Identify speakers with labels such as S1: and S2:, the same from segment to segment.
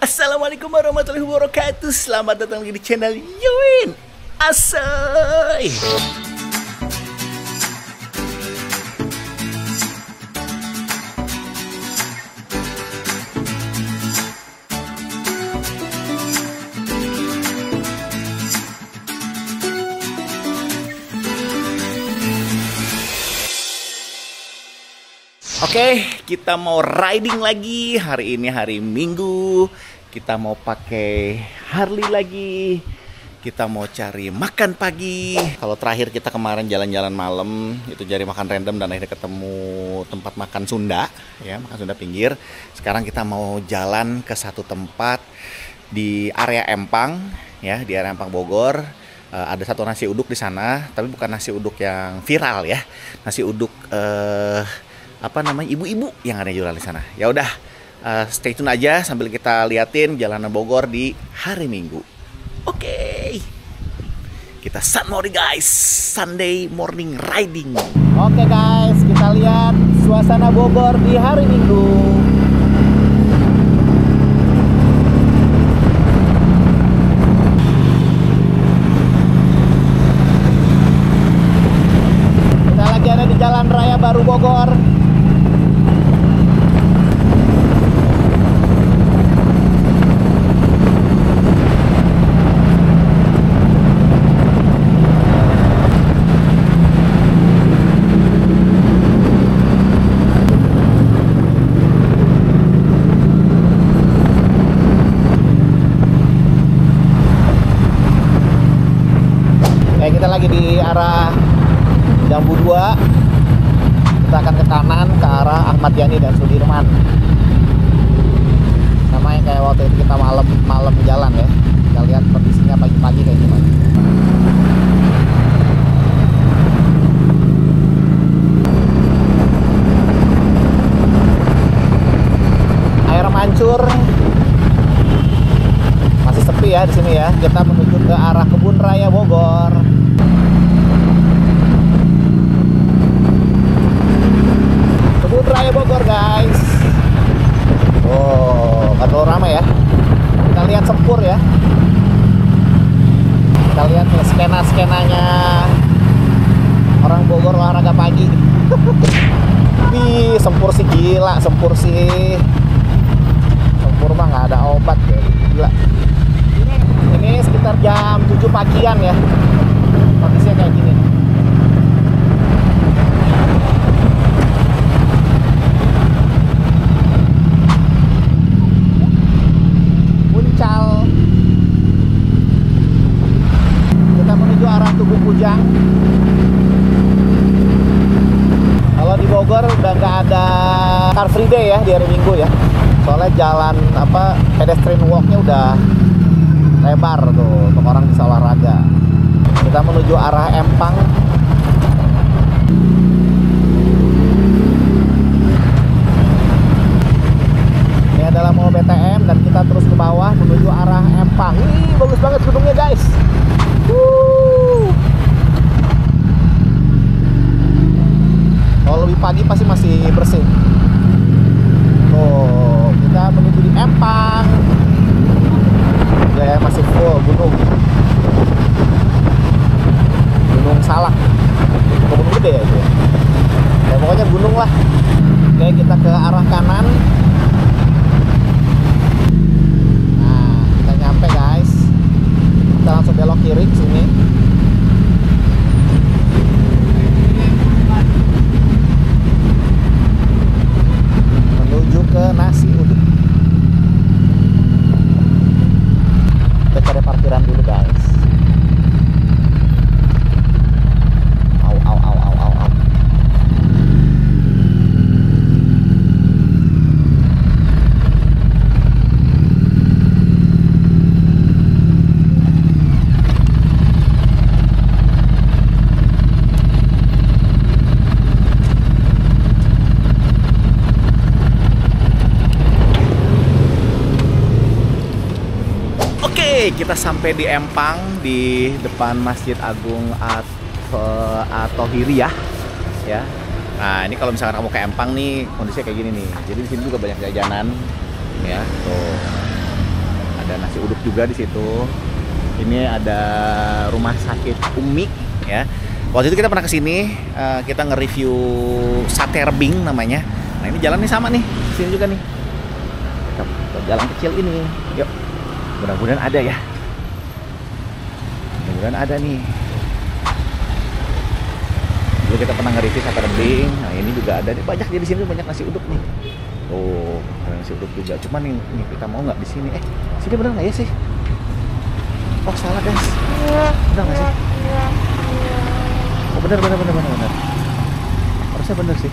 S1: Assalamualaikum warahmatullahi wabarakatuh. Selamat datang lagi di channel Yuin Asoy. Oke, kita mau riding lagi. Hari ini hari Minggu. Kita mau pakai Harley lagi. Kita mau cari makan pagi. Kalau terakhir kita kemarin jalan-jalan malam, itu cari makan random dan akhirnya ketemu tempat makan Sunda, ya, makan Sunda pinggir. Sekarang kita mau jalan ke satu tempat di area Empang, ya, di area Empang Bogor. Ada satu nasi uduk di sana, tapi bukan nasi uduk yang viral ya. Nasi uduk ibu-ibu yang ada jualan di sana. Ya udah, stay tune aja sambil kita liatin jalanan Bogor di hari Minggu. Oke. Kita Sunday guys, Sunday morning riding. Oke guys, kita lihat suasana Bogor di hari Minggu. Kita lagi ada di Jalan Raya Baru Bogor. Kita lagi di arah Jambu 2. Kita akan ke kanan ke arah Ahmad Yani dan Sudirman. Sama yang kayak waktu itu kita malam jalan ya. Kita lihat kondisinya pagi-pagi kayak gimana. Air mancur. Masih sepi ya di sini ya. Kita menuju ke arah Kebun Raya Bogor. Kebun Raya Bogor guys. Oh, panorama ya. Kita lihat Sempur ya. Kita lihat nih skena-skenanya orang Bogor olahraga pagi. Wih, Sempur sih gila, Sempur mah nggak ada obat ya, gila. Ini sekitar jam 7 pagian ya. Kondisinya kayak gini. Puncal. Kita menuju arah Tugu Kujang. Kalau di Bogor udah nggak ada Car Free Day ya di hari Minggu ya. Soalnya jalan pedestrian walk-nya udah lebar tuh untuk orang bisa olahraga. Kita menuju arah Empang. Ini adalah Mall BTM dan kita terus ke bawah menuju arah Empang. Wih, bagus banget gedungnya guys. Kalau lebih pagi pasti masih bersih. Tuh, kita menuju di Empang. Ya, masih full gunung Salak, gunung gede ya itu ya, pokoknya gunung lah. Oke, kita ke arah kanan. Nah, kita nyampe guys. Kita langsung belok kiri ke sini. Menuju ke nasi uduk. Kita cari parkiran dulu guys. Kita sampai di Empang, di depan Masjid Agung At-Thohiriyah ya. Nah, ini kalau misalkan kamu ke Empang nih, kondisinya kayak gini nih. Jadi di sini juga banyak jajanan ya. Tuh. juga di situ. Ini ada rumah sakit Umi ya. Waktu itu kita pernah kesini, kita nge-review sate rebing namanya. Nah ini jalannya sama nih, sini juga nih. Kita jalan kecil ini, yuk. Mudah-mudahan ada ya. Mudah-mudahan ada nih. Dulu kita pernah nge-review sate rebing. Nah ini juga ada nih, banyak di sini banyak nasi uduk nih. Tuh, ada nasi uduk juga. Cuman nih kita mau nggak di sini? Sini bener nggak ya sih? Oh salah guys. Bener nggak sih? Oh bener. Harusnya bener sih.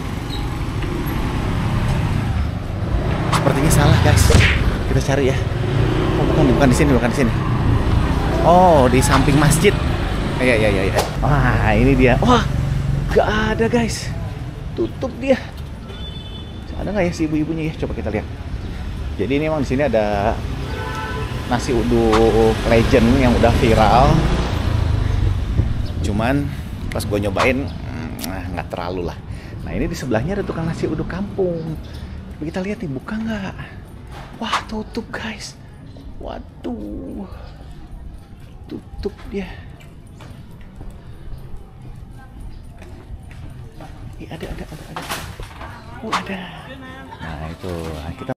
S1: Sepertinya salah guys. Kita cari ya. Oh bukan di sini. Oh di samping masjid. Iya. Wah ini dia. Wah gak ada guys. Tutup dia. Ada nggak ya si ibu-ibunya ya? Coba kita lihat. Jadi ini emang di sini ada nasi uduk legend yang udah viral. Cuman pas gue nyobain nggak terlalu lah. Nah ini di sebelahnya ada tukang nasi uduk kampung. Coba kita lihat nih, buka nggak? Wah tutup guys. Waduh, tutup dia. Ada. Oh ada. Nah itu kita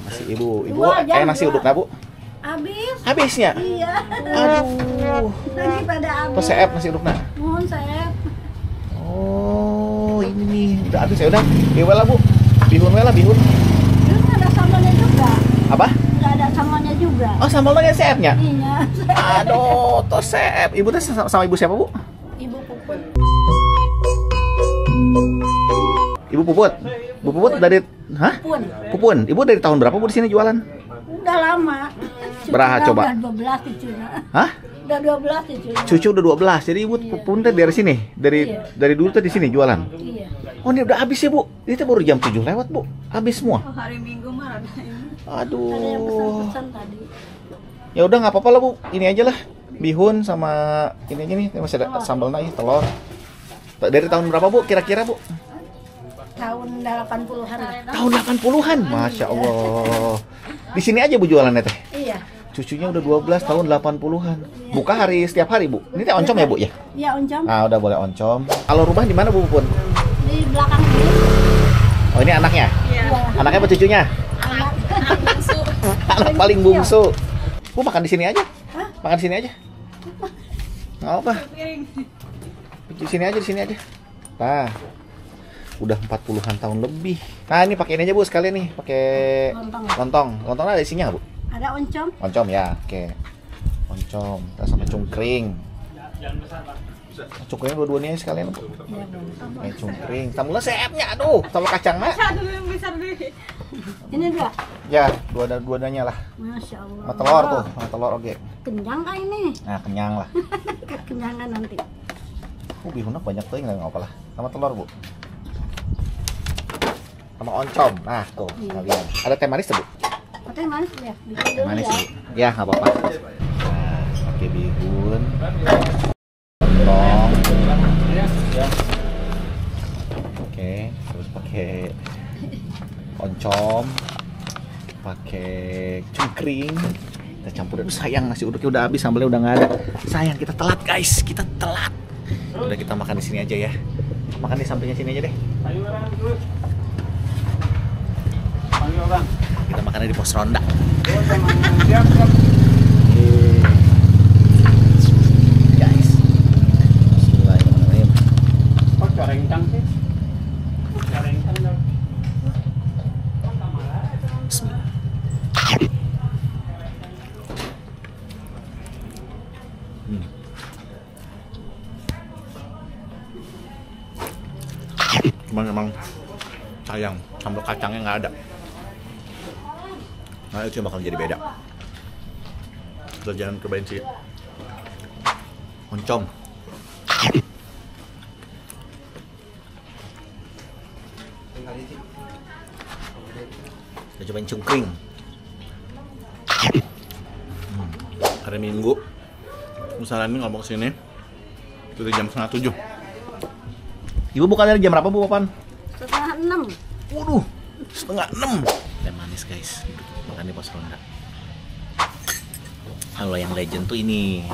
S1: masih ibu nasi uduk nggak bu? Habisnya?
S2: Iya.
S1: Aduh.
S2: Lagi pada habis.
S1: Pas seep nasi uduknya?
S2: Mohon seep.
S1: Oh ini nih udah habis ya udah. Iwel lah bu. Bihun lah bihun.
S2: Terus ada sambalnya juga.
S1: Apa?
S2: Nggak ada sambalnya juga.
S1: Oh sambalnya seepnya?
S2: Iya.
S1: Aduh, tos seep. Ibu tuh sama ibu siapa bu?
S2: Ibu Puput.
S1: Ibu Puput. Bu Puput dari, hah? Pupun. Ibu dari tahun berapa bu di sini jualan?
S2: Udah lama.
S1: Berapa coba?
S2: Udah 12 cucunya.
S1: Hah?
S2: Udah 12 cucunya.
S1: Cucu udah 12. Jadi ibu Pupun tuh dari sini, dari dulu tuh di sini jualan.
S2: Iya.
S1: Oh ini udah habis ya bu? Ini tuh baru jam 7 lewat bu. Habis semua.
S2: Oh, hari Minggu mah ada ini.
S1: Aduh.
S2: Ada yang pesan-pesan tadi.
S1: Ya udah nggak apa-apa lah bu. Ini aja lah. Bihun sama ini aja nih. Masih ada sambalnya telur. Dari tahun berapa bu? Kira-kira bu?
S2: Tahun 80-an.
S1: Tahun 80-an. Masya Allah. Di sini aja bu jualannya teh.
S2: Iya.
S1: Cucunya udah 12 tahun 80-an. Buka setiap hari bu. Ini teh oncom ya bu ya?
S2: Iya oncom.
S1: Ah udah boleh oncom. Kalau rumah di mana bu Pun?
S2: Di belakang ini.
S1: Oh ini anaknya?
S2: Iya.
S1: Anaknya apa cucunya?
S2: Anak bungsu.
S1: Anak paling bungsu. Bu makan di sini aja.
S2: Hah?
S1: Makan di sini aja. Nggak apa. Di sini aja. Nah. Udah 40-an tahun lebih. Nah, ini pakai ini aja Bu sekalian nih, pakai lontong. Lontongnya ada isinya nggak Bu?
S2: Ada oncom.
S1: Oncom ya, oke. Oncom, terus sama cungkring. Cungkringnya dua-duanya sekalian Bu.
S2: Iya, boleh.
S1: Cungkring. Sambelnya seepnya, aduh, sambal kacang mak.
S2: Ini dua.
S1: Ya, dua-duanya lah.
S2: Masya Allah.
S1: Sama telur tuh, sama telur oke.
S2: Kenyang kah ini?
S1: Nah, kenyang lah.
S2: Kenyangan nanti.
S1: Bihunnya banyak tuh, nggak apa-apa lah. Sama telur Bu. Sama oncom. Nah, tuh kalian. Ada teh manis tuh, Bu?
S2: Teh manis ya.
S1: Teh manis, Bu. Ya, nggak apa-apa. Nah, pakai bihun. Lontong. Oke, terus pakai oncom. Pakai cungkring. Kita campur. Aduh, sayang nasi uduknya udah habis, sambalnya udah nggak ada. Sayang, kita telat, guys. Kita telat. Udah kita makan di sini aja ya. Makan di sampingnya sini aja deh. Kita makannya di pos ronda. Guys. Bismillahirrahmanirrahim. Bismillah. Cuman emang sayang, sambal kacangnya nggak ada. Nah itu yang bakal jadi beda. Udah jangan cobain sih oncom. Kita cobain cungkring. Hari Minggu Musalamin ngomong sini itu jam 6:30. Ibu buka dari jam berapa Bu Papan?
S2: Setengah 6.
S1: Waduh, 5:30. Teh manis guys, makan di pos ronda. Kalau yang legend tuh ini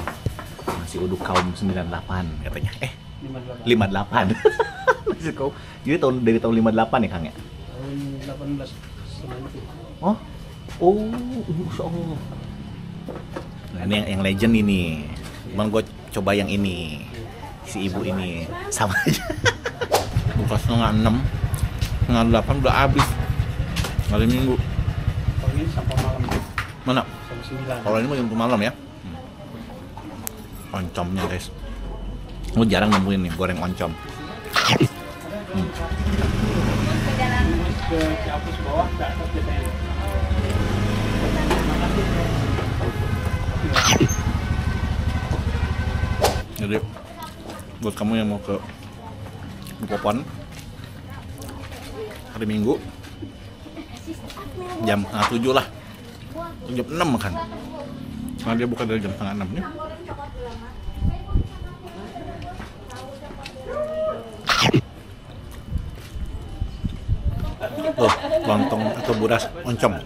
S1: nasi uduk kaum 98 katanya. 58. Nasi kaum. Jadi dari tahun 58 ya Kang ya?
S3: Tahun 1890.
S1: Oh, Masya Allah. Nah, ini yang legend ini. Cuman gue coba yang ini. Si ibu ini sama aja. Buka setengah 6, setengah 8 udah habis. Hari Minggu.
S3: Kalau ini sampai malam.
S1: Mana?
S3: Sampai 9.
S1: Kalau ini mau jam malam ya. Oncomnya guys. Lu jarang nemuin nih goreng oncom.
S3: Ke Ciapus bawah, ke atas biasanya.
S1: Jadi buat kamu yang mau ke Bukopon hari Minggu jam 7 lah, jam 6 makan. Karena dia buka dari jam setengah 6 nih. Tuh, lontong atau buras oncom.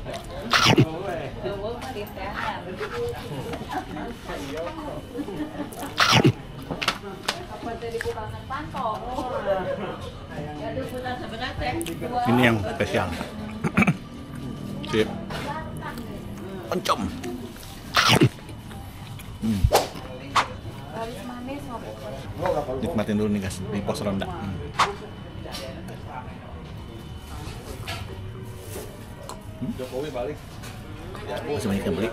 S1: Ini yang spesial. Sip. Oncom. Nikmatin dulu nih guys di pos ronda.
S3: Jokowi balik.
S1: Masih banyak yang beli.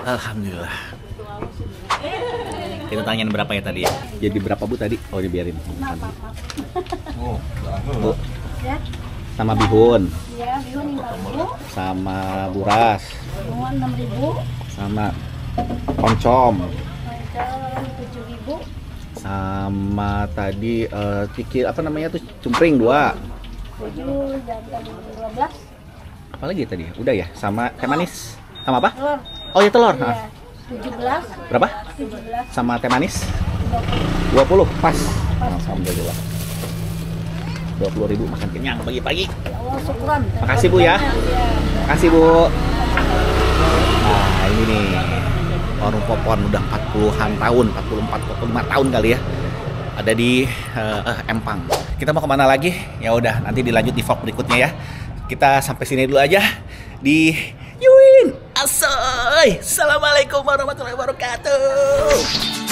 S1: Alhamdulillah. Kita tanyain berapa ya tadi ya? Jadi berapa Bu tadi? Oh dibiarin.
S3: Oh,
S1: Bu,
S2: Ya,
S1: sama bihun,
S2: ya, bihun 5.000,
S1: sama buras,
S2: bihun 6.000,
S1: sama oncom,
S2: oncom 7.000,
S1: sama tadi kikil apa namanya tuh cumpring 2.
S2: 7 jantan 12,
S1: Apa lagi tadi? Udah ya? Sama teh manis. Sama apa?
S2: telur,
S1: Oh ya telur.
S2: ya, 17,
S1: Berapa?
S2: 17,
S1: Sama teh manis?
S2: 20.
S1: 20 pas. Alhamdulillah. 20.000 makan kenyang pagi-pagi.
S2: Ya Allah, syukuran.
S1: Makasih, Bu, ya. Makasih Bu. Nah ini nih warung Popon udah 40-an tahun, 44-45 tahun kali ya. Ada di Empang. Kita mau kemana lagi? Ya udah nanti dilanjut di vlog berikutnya ya. Kita sampai sini dulu aja di Yuin Asoy. Assalamualaikum warahmatullahi wabarakatuh.